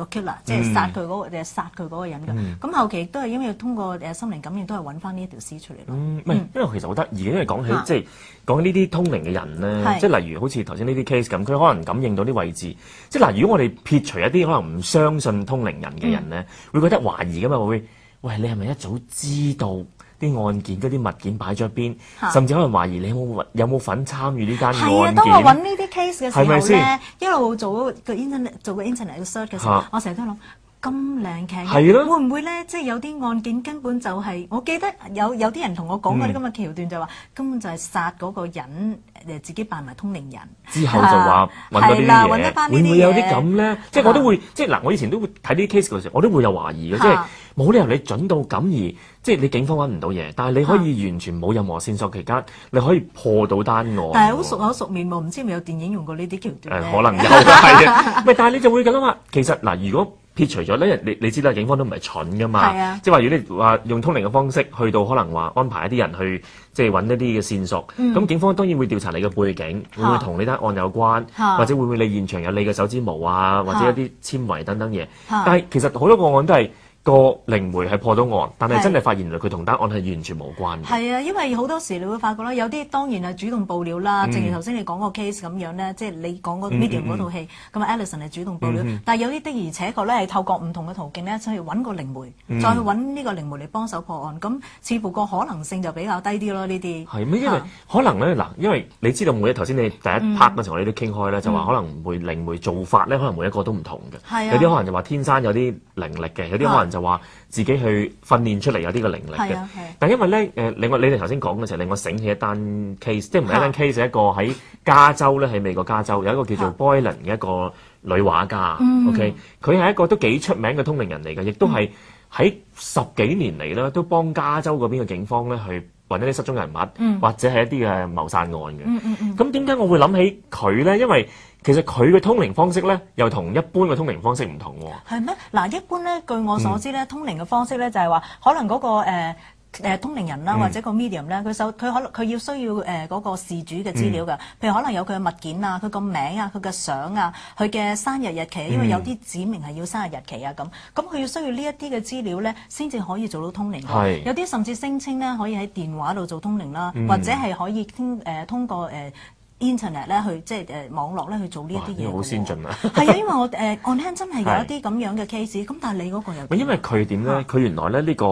killer，即係殺佢嗰個人嘅。咁後期都係因為通過心靈感應都係揾翻呢一條屍出嚟咯。因為其實好得意嘅，因為講起即係講起呢啲通靈嘅人咧，即係例如好似頭先呢啲 case 咁，佢可能感應到啲位置。即係嗱，如果我哋撇除一啲可能唔相信通靈人嘅人咧，會覺得懷疑㗎嘛，會喂，你係咪一早知道啲案件嗰啲物件擺咗一邊，甚至可能懷疑你有冇份參與呢單案件？係啊，當我揾呢啲 case 嘅時候咧，一路做個 internet 嘅 search 嘅時候，我成日都諗咁靚劇，會唔會咧？即係有啲案件根本就係，我記得有啲人同我講過啲咁嘅橋段，就話根本就係殺嗰個人自己扮埋通靈人，之後就話揾到呢啲嘢，會唔會有啲咁咧？即係我都會，即係嗱，我以前都會睇啲 case 嘅時候，我都會有懷疑嘅，即係冇理由你準到咁而。即係你警方揾唔到嘢，但係你可以完全冇任何線索期間，你可以破到單案。但係好熟口熟面喎，唔知有冇有電影用過呢啲橋段咧？可能有係啊，但係你就會咁諗啊。其實嗱，如果撇除咗咧，你知啦，警方都唔係蠢噶嘛。即係話如果你話用通靈嘅方式去到可能話安排一啲人去即係揾一啲嘅線索，咁警方當然會調查你嘅背景，會唔會同呢單案有關，或者會唔會你現場有你嘅手指毛啊，或者一啲纖維等等嘢。但係其實好多個案都係。個靈媒係破到案，但係真係發現原來佢同單案係完全無關嘅。係啊，因為好多時你會發覺啦，有啲當然係主動報料啦，正如頭先你講個 case 咁樣咧，即係你講個 Medium 嗰套戲，咁啊 Alison 係主動報料，但係有啲的而且確咧係透過唔同嘅途徑咧，去揾個靈媒，再去揾呢個靈媒嚟幫手破案，咁似乎個可能性就比較低啲咯。呢啲係咩？因為可能咧嗱，因為你知道每一頭先你第一 part 嗰時候我哋都傾開咧，就話可能每靈媒做法咧，可能每一個都唔同嘅。有啲可能就話天生有啲靈力嘅，有啲可能就話自己去訓練出嚟有啲個靈力嘅，但因為咧另外你哋頭先講嘅時候，令我醒起一單 case， 即係唔係一單 case，係一個喺加州咧，喺美國加州有一個叫做 Boylan 嘅一個女畫家，OK，佢係一個都幾出名嘅通靈人嚟嘅，亦都係喺10幾年嚟咧，都幫加州嗰邊嘅警方咧去揾一啲失蹤人物，或者係一啲嘅謀殺案嘅。咁點解我會諗起佢咧？因為其實佢嘅通靈方式咧，又同一般嘅通靈方式唔同喎。係咩？嗱，一般咧，據我所知咧，通靈嘅方式咧就係話，可能嗰個通靈人啦，或者個 medium 咧，佢要需要嗰個事主嘅資料㗎。譬如可能有佢嘅物件啊，佢個名啊，佢嘅相啊，佢嘅生日日期，因為有啲指明係要生日日期啊咁佢要需要呢一啲嘅資料咧，先至可以做到通靈。有啲甚至聲稱咧，可以喺電話度做通靈啦，或者係可以通過 internet 咧去即係網絡咧去做呢一啲嘢。好先進啊！係啊，因為我on hand 真係有一啲咁樣嘅 case， 咁但係你嗰個又因為佢點咧？佢原來咧呢個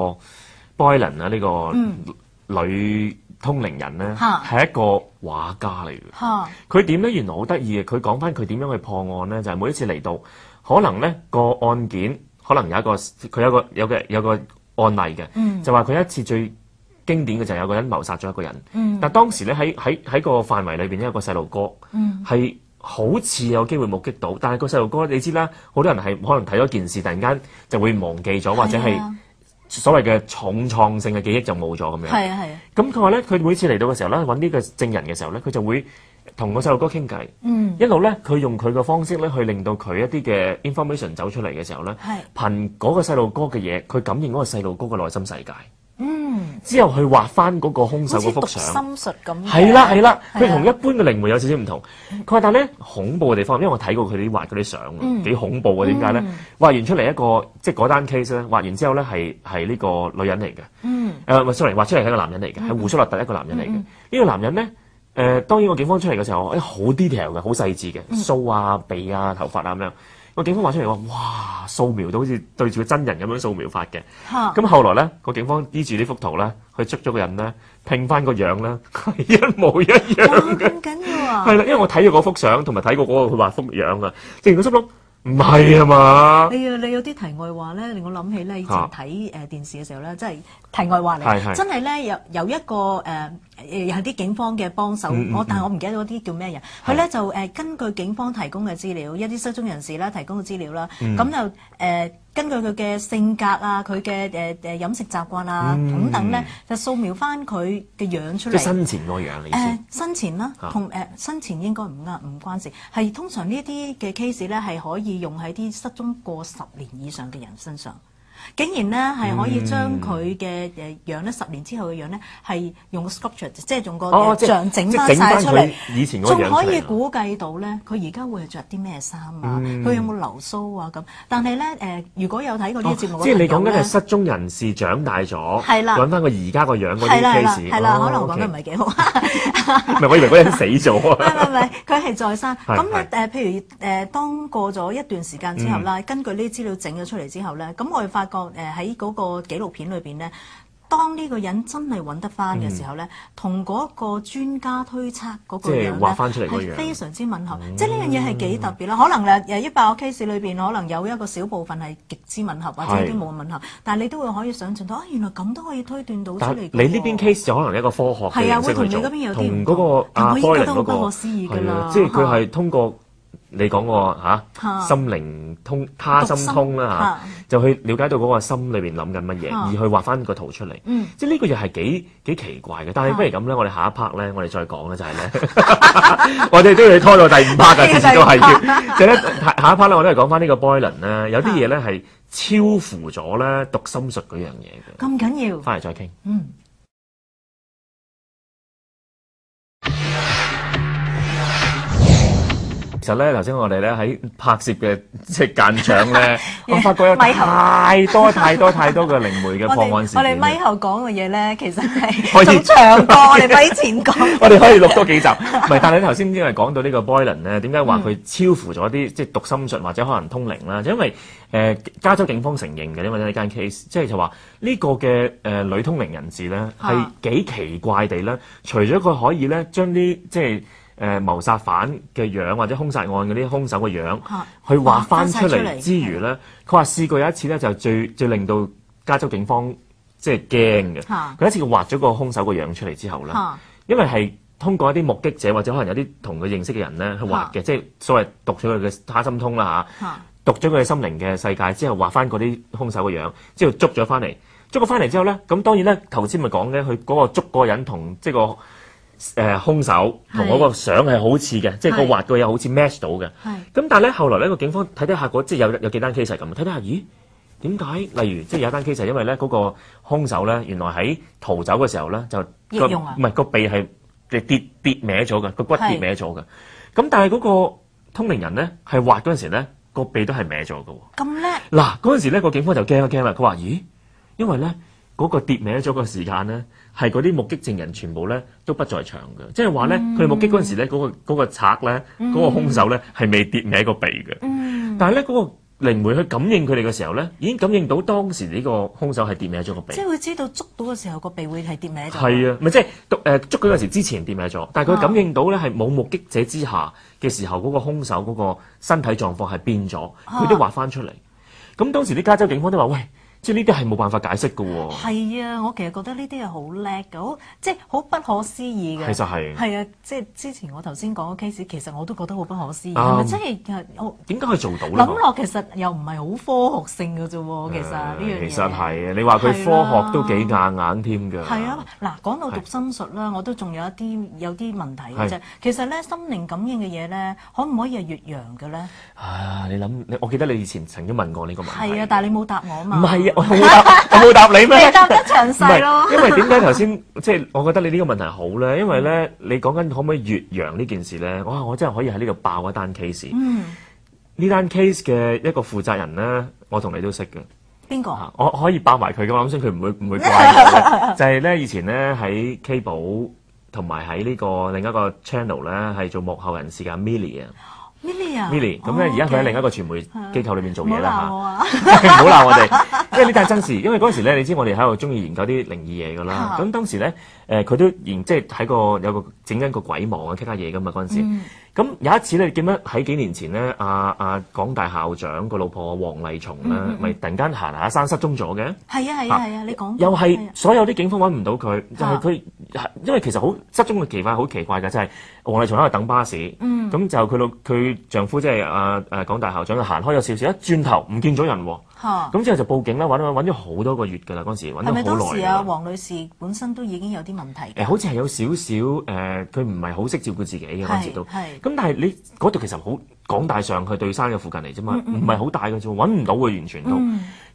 Boylan 啊，呢個女通靈人咧係一個畫家嚟嘅。佢點咧？原來好得意嘅。佢講翻佢點樣去破案咧，就係每一次嚟到，可能咧個案件可能有個案例嘅，就話佢一次最經典嘅就係有個人謀殺咗一個人，但當時咧喺個範圍裏邊有一個細路哥，係好似有機會目擊到，但係個細路哥你知啦，好多人係可能睇咗件事，突然間就會忘記咗，或者係所謂嘅重創性嘅記憶就冇咗咁樣。係啊係啊。咁佢話咧，佢每次嚟到嘅時候咧，揾呢個證人嘅時候咧，佢就會同個細路哥傾偈，一路咧佢用佢嘅方式咧去令到佢一啲嘅 information 走出嚟嘅時候咧，憑嗰個細路哥嘅嘢，佢感應嗰個細路哥嘅內心世界。之後去畫翻嗰個兇手嗰幅相，心術咁。係啦係啦，佢同一般嘅靈媒有少少唔同。佢話但係咧恐怖嘅地方，因為我睇過佢啲畫嗰啲相，幾恐怖嘅。點解咧？畫完出嚟一個即係嗰單 case 咧，畫完之後咧係呢個女人嚟嘅。sorry， 畫出嚟係一個男人嚟嘅，係胡蘇勒特一個男人嚟嘅。呢個男人咧，當然個警方出嚟嘅時候，好 detail 嘅，好細緻嘅，鬚啊、鼻啊、頭髮啊咁樣。個警方話出嚟話，哇，掃描到好似對住個真人咁樣掃描法嘅。咁後來咧，個警方依住呢幅圖咧，去捉咗個人咧，拼翻個樣咧，係一模一樣嘅。咁緊要啊！係啦，因為我睇咗嗰幅相，同埋睇過嗰個佢畫幅樣啊，正如我心諗唔係啊嘛。你有啲題外話咧，令我諗起咧以前睇電視嘅時候咧，真係題外話嚟，真係咧有一個有啲警方嘅幫手，但係我唔記得嗰啲叫咩人，佢咧就根據警方提供嘅資料，一啲失蹤人士啦提供嘅資料啦，咁就根據佢嘅性格啊、佢嘅飲食習慣啊等等咧，就掃描翻佢嘅樣出嚟。即係生前個樣你意思？生前啦，同生前應該唔關事，係通常呢啲嘅 case 咧係可以用喺啲失蹤過10年以上嘅人身上。竟然咧係可以將佢嘅樣咧10年之後嘅樣咧係用個 sculpture， 即係用個像整翻晒出嚟，仲可以估計到咧佢而家會係着啲咩衫啊，佢有冇留鬚啊咁。但係咧如果有睇過呢個節目，即係你講緊係失蹤人士長大咗，揾翻佢而家個樣嗰啲 case，係啦，可能講得唔係幾好。唔係我以為嗰人死咗啊！唔係，佢係在生。咁咧譬如當過咗一段時間之後啦，根據呢啲資料整咗出嚟之後咧，咁我哋發覺喺嗰個紀錄片裏邊咧，當呢個人真係揾得翻嘅時候咧，同嗰個專家推測嗰個樣咧係非常之吻合。即係呢樣嘢係幾特別啦。可能100個 case 裏邊，可能有一個小部分係極之吻合，或者啲冇吻合，但係你都會可以想象到原來咁都可以推斷到出嚟。你呢邊 case 就可能一個科學嘅係啊，會同你嗰邊有啲唔同。同嗰個阿波人嗰個不可思議㗎啦。即係佢係通過你講個心靈通他心通啦就去了解到嗰個心裏邊諗緊乜嘢，而去畫翻個圖出嚟。即係呢個又係幾奇怪嘅。但係不如咁咧，我哋下一 part 咧，我哋再講咧就係咧，我哋都要拖到第5 part 㗎，次次都係要。就咧下一 part 咧，我都係講翻呢個 Boylan 咧，有啲嘢咧係超乎咗咧讀心術嗰樣嘢嘅。咁緊要，翻嚟再傾。其實咧，頭先我哋咧喺拍攝嘅即係間場咧，我發覺有太多嘅靈媒嘅破案事件。我哋咪後講嘅嘢咧，其實係仲長過我哋咪前講。我哋可以錄多幾集。唔係，但係你頭先因為講到呢個 Boylan 咧，點解話佢超乎咗啲即係讀心術或者可能通靈啦？就因為加州警方承認嘅，因為呢間 case， 即係就話呢個嘅女通靈人士咧係幾奇怪地咧，除咗佢可以咧將啲即係謀殺犯嘅樣或者兇殺案嗰啲兇手嘅樣去畫翻出嚟之餘咧，佢話試過有一次咧就最令到加州警方即係驚嘅。佢一次畫咗個兇手個樣出嚟之後咧，因為係通過一啲目擊者或者可能有啲同佢認識嘅人咧去畫嘅，即係所謂讀咗佢嘅他心通啦讀咗佢嘅心靈嘅世界之後畫翻嗰啲兇手個樣，之後捉咗翻嚟，捉咗翻嚟之後咧，咁當然咧頭先咪講嘅，佢嗰個捉嗰個人同即係個兇手同嗰個相係好似嘅，即係個畫嘅嘢好似 match 到嘅。咁但係咧，後來咧個警方睇睇下即係有幾單 case 係咁，睇睇下，咦？點解？例如即係有一單 case 係因為咧嗰個兇手咧，原來喺逃走嘅時候咧就唔係個鼻係跌歪咗嘅，個骨跌歪咗嘅。咁但係嗰個通靈人咧係畫嗰陣時咧個鼻都係歪咗嘅喎。咁叻嗱嗰陣時咧個警方就驚一驚啦，佢話：咦？因為咧嗰個跌歪咗個時間咧係嗰啲目擊證人全部咧都不在場嘅，即係話咧佢哋目擊嗰陣時咧嗰個賊咧嗰個兇手咧係未跌歪個鼻嘅，但係咧嗰個靈媒去感應佢哋嘅時候咧，已經感應到當時呢個兇手係跌歪咗個鼻。即係會知道捉到嘅時候個鼻會係跌歪咗。係啊，咪即係捉佢嗰時之前跌歪咗，但係佢感應到咧係冇目擊者之下嘅時候，嗰個兇手嗰個身體狀況係變咗，佢都畫翻出嚟。咁當時啲加州警方都話：喂，即係呢啲係冇辦法解釋嘅喎。係啊，我其實覺得呢啲係好叻嘅，即係好不可思議嘅。其實係。係啊，即係之前我頭先講嘅 case，其實我都覺得好不可思議。係咪真係我點解可以做到咧？諗落其實又唔係好科學性嘅啫喎，其實呢樣嘢。其實係，你話佢科學都幾硬添㗎。係啊，嗱，講到讀心術啦，我都仲有啲問題嘅啫。其實咧，心靈感應嘅嘢咧，可唔可以係越洋嘅咧？你諗，我記得你以前曾經問過呢個問題。係啊，但係你冇答我啊嘛。唔係啊，我冇答你咩？你答得詳細咯。因為點解頭先即係我覺得你呢個問題好咧？因為咧，你講緊可唔可以越洋呢件事咧？我真係可以喺呢度爆一單 case。呢單 case 嘅一個負責人咧，我同你都識嘅。邊個？我可以爆埋佢嘅，我諗先佢唔會怪我。就係咧，以前咧喺 K 寶同埋喺呢個另一個 channel 咧，係做幕後人士嘅 Milly 啊。Milly 咁咧，而家佢喺另一個傳媒機構裏面做嘢啦嚇。唔好鬧我哋，因為呢單真事。因為嗰陣時咧，你知我哋喺度中意研究啲靈異嘢噶啦。咁當時咧，佢都即係喺有個整緊個鬼網啊，傾下嘢噶嘛嗰陣時。咁有一次咧，記得喺幾年前咧，港大校長個老婆黃麗松咧，咪突然間行下山失蹤咗嘅。係啊，你講又係所有啲警方揾唔到佢，就係佢，因為其實好失蹤嘅奇怪，好奇怪嘅，就係黃麗松喺度等巴士，咁就佢丈夫即係港大校長就行開咗少少，一轉頭唔見咗人喎。咁之後就報警啦，揾咗好多個月㗎啦，嗰陣時揾咗好耐。係咪當時黃女士本身都已經有啲問題？好似係有少少佢唔係好識照顧自己嘅嗰陣時都。咁但係你嗰度其實好港大上去對山嘅附近嚟啫嘛，唔係好大嘅啫，揾唔到嘅完全都。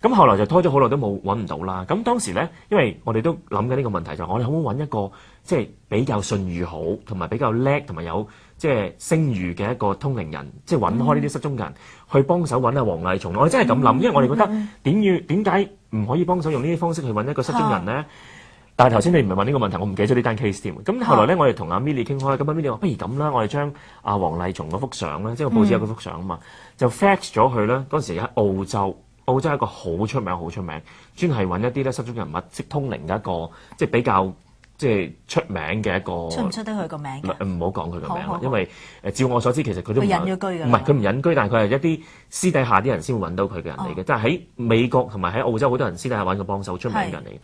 咁後來就拖咗好耐都揾唔到啦。咁當時咧，因為我哋都諗緊呢個問題，就我哋可唔可以揾一個即係比較信譽好，同埋比較叻，同埋有即係聲譽嘅一個通靈人，即係揾開呢啲失蹤人去幫手揾阿黃麗松。我哋真係咁諗，因為我哋覺得點解唔可以幫手用呢啲方式去揾一個失蹤人咧？但係頭先你唔係問呢個問題，我唔記得咗呢單 case 添。咁後來咧，我哋同阿 Milly 傾開，咁阿 Milly 話：不如咁啦，我哋將阿黃麗松嗰幅相咧，即係個報紙有嗰幅相啊嘛，就 fax 咗佢咧。嗰時喺澳洲係一個好出名，專係揾一啲咧失蹤人物識通靈嘅一個，即係比較即係出名嘅一個。出唔出得佢個名？唔好講佢個名啦，因為照我所知，其實佢都唔隱咗居㗎。唔係佢唔隱居，但係佢係一啲私底下啲人先會揾到佢嘅人嚟嘅，即係喺美國同埋喺澳洲好多人私底下揾佢幫手出名嘅人嚟嘅。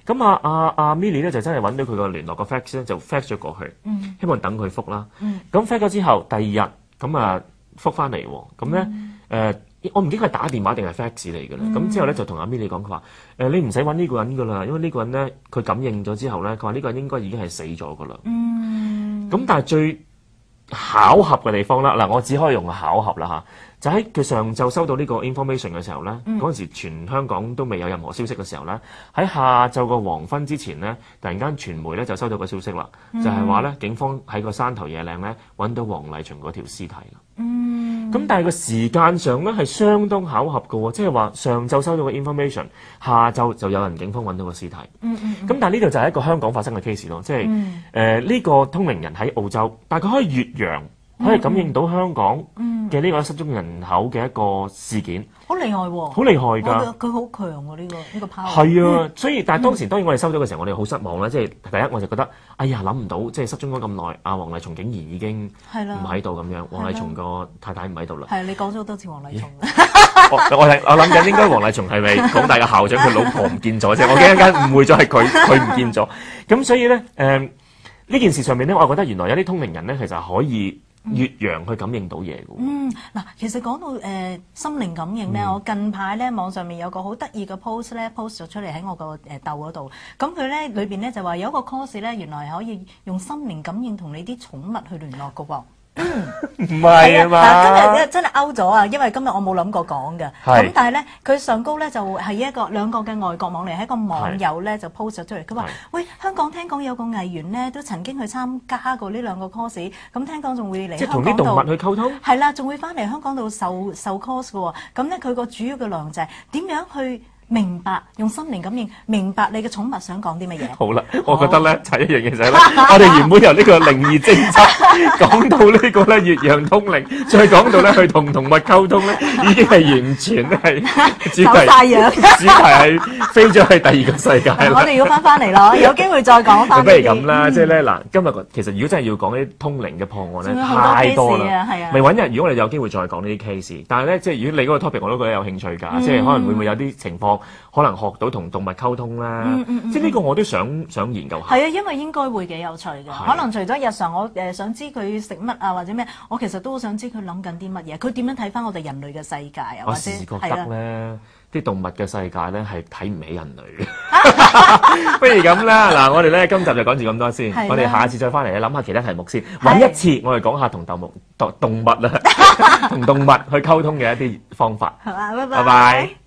咁阿 Milly 咧就真係揾到佢個聯絡個 fax 咧，就 fax 咗過去，希望等佢覆啦。咁 fax 咗之後，第二日咁覆翻嚟喎。咁咧我唔記得佢係打電話定係 fax 嚟嘅啦。咁之後咧就同阿 Milly 講，佢話你唔使揾呢個人㗎啦，因為呢個人咧佢感應咗之後咧，佢話呢個人應該已經係死咗㗎啦。咁但係最巧合嘅地方啦，嗱我只可以用個巧合啦嚇。就喺佢上晝收到呢個 information 嘅時候咧，嗰陣時全香港都未有任何消息嘅時候咧，喺下晝個黃昏之前咧，突然間傳媒咧就收到個消息啦，就係話咧警方喺個山頭野嶺咧揾到黃麗松嗰條屍體啦。咁但係個時間上咧係相當巧合嘅喎，即係話上晝收到個 information， 下晝就有人警方揾到個屍體。咁但係呢度就係一個香港發生嘅 case 咯，即係呢個通靈人喺澳洲，但係佢可以越洋。可以感應到香港嘅呢個失蹤人口嘅一個事件，好厲害喎！好厲害㗎，佢好強喎呢個 power。係啊，所以但係當時當然我哋收到嘅時候，我哋好失望啦。即係第一我就覺得，哎呀諗唔到，即係失蹤咗咁耐，阿黃麗松竟然已經唔喺度咁樣，黃麗松個太太唔喺度啦。係你講咗好多次黃麗松。我諗緊應該黃麗松係咪港大嘅校長佢老婆唔見咗啫？我驚一間誤會咗係佢唔見咗。咁所以咧呢件事上面咧，我覺得原來有啲通靈人咧，其實可以越洋去感應到嘢嘅。嗱，其實講到心靈感應咧，我近排咧網上面有個好得意嘅 post 咧 post 咗出嚟喺我個竇嗰度，咁佢咧裏邊咧就話有一個 course 咧，原來係可以用心靈感應同你啲寵物去聯絡嘅喎。唔係啊嘛！嗱，今日真係 out 咗啊，因為今日我冇諗過講嘅。咁但係咧，佢上高咧就係兩個嘅外國網嚟，係一個網友咧就 post 咗出嚟。佢話：喂，香港聽講有個藝員咧都曾經去參加過呢2個 course，咁聽講仲會嚟香港度。即係同啲動物去溝通。係啦，仲會翻嚟香港度受 course 嘅喎。咁咧佢個主要嘅內容就係點樣去明白，用心靈感應明白你嘅寵物想講啲乜嘢。好啦，我覺得咧就係一樣嘢就係咧，我哋原本由呢個靈異偵緝講到呢個咧越洋通靈，再講到咧去同動物溝通咧，已經係完全係主走晒樣，主題係飛咗去第二個世界啦。我哋要翻嚟咯，有機會再講翻。不如咁啦，即係咧嗱，今日其實如果真係要講啲通靈嘅破案咧，太多啦，係啊。咪揾日，如果我哋有機會再講呢啲 case，但係咧即係如果你嗰個 topic 我都覺得有興趣㗎，即係可能會唔會有啲情況可能學到同動物溝通啦，即係呢個我都想研究下。係啊，因為應該會幾有趣嘅。可能除咗日常我想知佢食乜啊或者咩，我其實都好想知佢諗緊啲乜嘢，佢點樣睇翻我哋人類嘅世界啊？我時覺得咧，啲動物嘅世界咧係睇唔起人類嘅。不如咁啦，嗱，我哋咧今集就講住咁多先，我哋下次再翻嚟諗下其他題目先，揾一次我哋講下同動物啊，同動物去溝通嘅一啲方法。好啊，拜拜。拜拜。